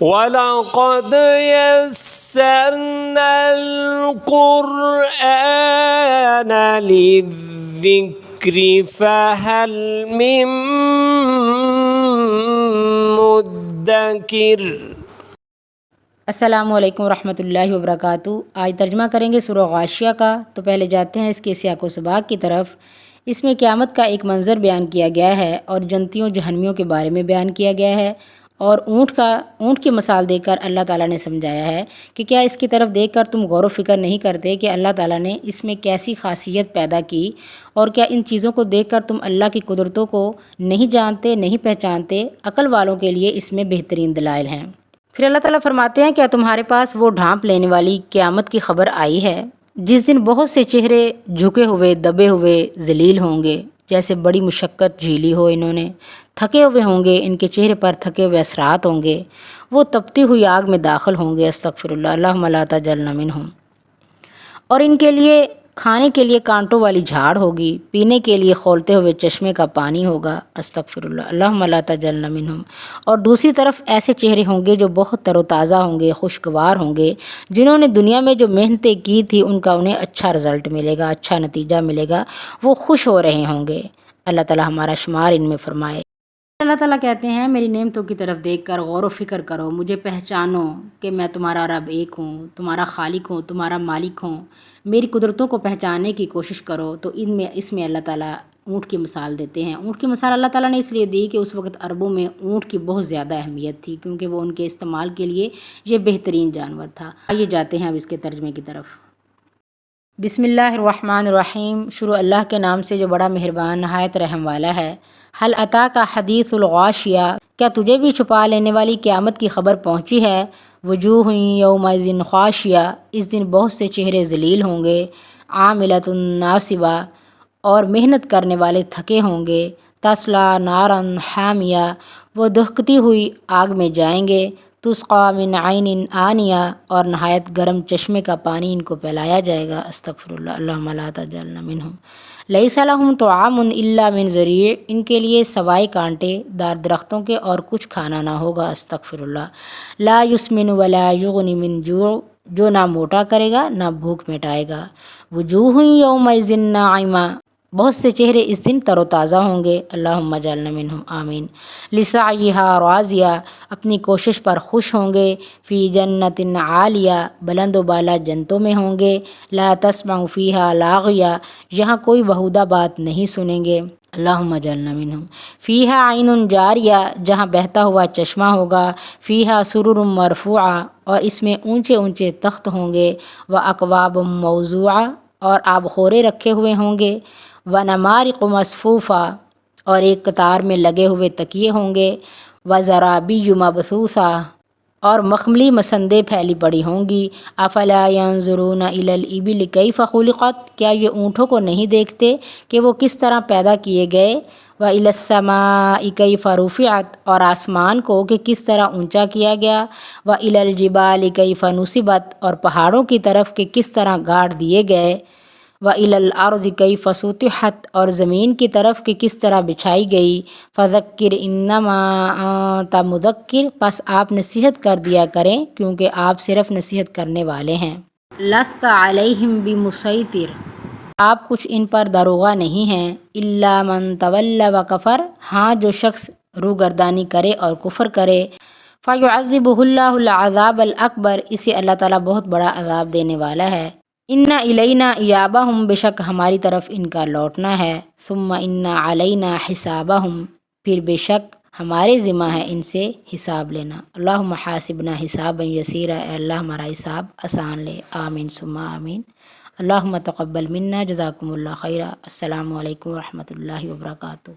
وَلَقَدْ يَسَّرْنَا الْقُرْآنَ لِلذِّكْرِ فَهَلْ مِن مُّدَّكِرٍ۔ السلام علیکم ورحمۃ اللہ وبرکاتہ۔ آج ترجمہ کریں گے سورہ غاشیہ کا۔ تو پہلے جاتے ہیں اس کے سیاق و سباق کی طرف۔ اس میں قیامت کا ایک منظر بیان کیا گیا ہے اور جنتیوں جہنمیوں کے بارے میں بیان کیا گیا ہے، اور اونٹ کی مثال دے کر اللہ تعالیٰ نے سمجھایا ہے کہ کیا اس کی طرف دیکھ کر تم غور و فکر نہیں کرتے کہ اللہ تعالیٰ نے اس میں کیسی خاصیت پیدا کی، اور کیا ان چیزوں کو دیکھ کر تم اللہ کی قدرتوں کو نہیں جانتے، نہیں پہچانتے؟ عقل والوں کے لیے اس میں بہترین دلائل ہیں۔ پھر اللہ تعالیٰ فرماتے ہیں، کیا تمہارے پاس وہ ڈھانپ لینے والی قیامت کی خبر آئی ہے جس دن بہت سے چہرے جھکے ہوئے، دبے ہوئے، ذلیل ہوں گے، جیسے بڑی مشقت جھیلی ہو انہوں نے، تھکے ہوئے ہوں گے، ان کے چہرے پر تھکے ہوئے اثرات ہوں گے، وہ تپتی ہوئی آگ میں داخل ہوں گے، استغفر اللہ، اللہم لا تجعلنا منہم، اور ان کے لیے کھانے کے لیے کانٹوں والی جھاڑ ہوگی، پینے کے لیے کھولتے ہوئے چشمے کا پانی ہوگا، استغفر اللہ، اللہم لا تجعلنا منہم، اور دوسری طرف ایسے چہرے ہوں گے جو بہت تر و تازہ ہوں گے، خوشگوار ہوں گے، جنہوں نے دنیا میں جو محنتیں کی تھی ان کا انہیں اچھا رزلٹ ملے گا، اچھا نتیجہ ملے گا، وہ خوش ہو رہے ہوں گے۔ اللہ تعالیٰ ہمارا شمار ان میں فرمائے۔ اللہ تعالیٰ کہتے ہیں، میری نعمتوں کی طرف دیکھ کر غور و فکر کرو، مجھے پہچانو کہ میں تمہارا رب ایک ہوں، تمہارا خالق ہوں، تمہارا مالک ہوں، میری قدرتوں کو پہچاننے کی کوشش کرو۔ تو اس میں اللہ تعالیٰ اونٹ کی مثال دیتے ہیں۔ اونٹ کی مثال اللہ تعالیٰ نے اس لیے دی کہ اس وقت عربوں میں اونٹ کی بہت زیادہ اہمیت تھی، کیونکہ وہ ان کے استعمال کے لیے یہ بہترین جانور تھا۔ آئیے جاتے ہیں اب اس کے ترجمے کی طرف۔ بسم اللہ الرحمن الرحیم، شروع اللہ کے نام سے جو بڑا مہربان نہایت رحم والا ہے۔ حل اتاک حدیث الغاشیہ، کیا تجھے بھی چھپا لینے والی قیامت کی خبر پہنچی ہے؟ وجوہ یومئذ خاشیہ، اس دن بہت سے چہرے ذلیل ہوں گے، عاملۃ ناصبہ، اور محنت کرنے والے تھکے ہوں گے، تصلیٰ نارا حامیہ، وہ دہکتی ہوئی آگ میں جائیں گے، تسقیٰ من عین آنیہ، اور نہایت گرم چشمے کا پانی ان کو پلایا جائے گا، استغفر اللہ، اللہم لا تجعلنا منہم۔ لیس لہم طعام الا من ضریع، ان کے لیے سوائے کانٹے دار درختوں کے اور کچھ کھانا نہ ہوگا، استغفر اللہ۔ لا یسمن ولا یغنی من جوع، جو نہ موٹا کرے گا نہ بھوک مٹائے گا۔ وجوہ یومئذ ناعمہ، بہت سے چہرے اس دن تر و تازہ ہوں گے، اللہم اجعلنا منہم، آمین۔ لسعیہا راضیہ، اپنی کوشش پر خوش ہوں گے، فی جنت عالیہ، بلند و بالا جنتوں میں ہوں گے، لا تسمع فیہا لاغیہ، یہاں کوئی بہودہ بات نہیں سنیں گے، اللہم اجعلنا منہم۔ فیہا عین جاریہ، جہاں بہتا ہوا چشمہ ہوگا، فیہا سرر مرفوعہ، اور اس میں اونچے اونچے تخت ہوں گے، واکواب موضوعہ، اور آب خورے رکھے ہوئے ہوں گے، ونمارق مصفوفہ، اور ایک قطار میں لگے ہوئے تکیے ہوں گے، وزرابی مبثوثہ، اور مخملی مسندیں پھیلی پڑی ہوں گی۔ افلا ینظرون الی الابل کیف خلقت، کیا یہ اونٹوں کو نہیں دیکھتے کہ وہ کس طرح پیدا کیے گئے؟ والی السماء کیف رفعت، اور آسمان کو کہ کس طرح اونچا کیا گیا، والی الجبال کیف نصبت، اور پہاڑوں کی طرف کہ کس طرح گاڑ دیے گئے، وَإِلَى الْأَرْضِ كَيْفَ سُطِحَتْ، اور زمین کی طرف کہ کس طرح بچھائی گئی، فَذَكِّرْ إِنَّمَا أَنْتَ مُذَكِّرٌ، پس آپ نصیحت کر دیا کریں کیونکہ آپ صرف نصیحت کرنے والے ہیں۔ لَسْتَ عَلَيْهِمْ بِمُصَيْطِرٍ، آپ کچھ ان پر داروغہ نہیں ہیں، إِلَّا مَنْ تَوَلَّى وَكَفَرَ، ہاں جو شخص روگردانی کرے اور کفر کرے، فَيُعَذِّبُهُ اللَّهُ الْعَذَابَ الْأَكْبَرَ، اسے اللہ تعالیٰ بہت بڑا عذاب دینے والا ہے۔ اِنَّ إِلَيْنَا إِيَابَهُمْ، بے شک ہماری طرف ان کا لوٹنا ہے، ثُمَّ إِنَّ عَلَيْنَا حِسَابَهُمْ، پھر بے شک ہمارے ذمہ ہے ان سے حساب لینا۔ اللہم حاسبنا حسابا یسیرا، اے اللہ ہمارا حساب آسان لے، آمین ثم آمین۔ اللہم تقبل منا، جزاکم اللہ خیرا، السلام علیکم ورحمۃ اللہ وبرکاتہ۔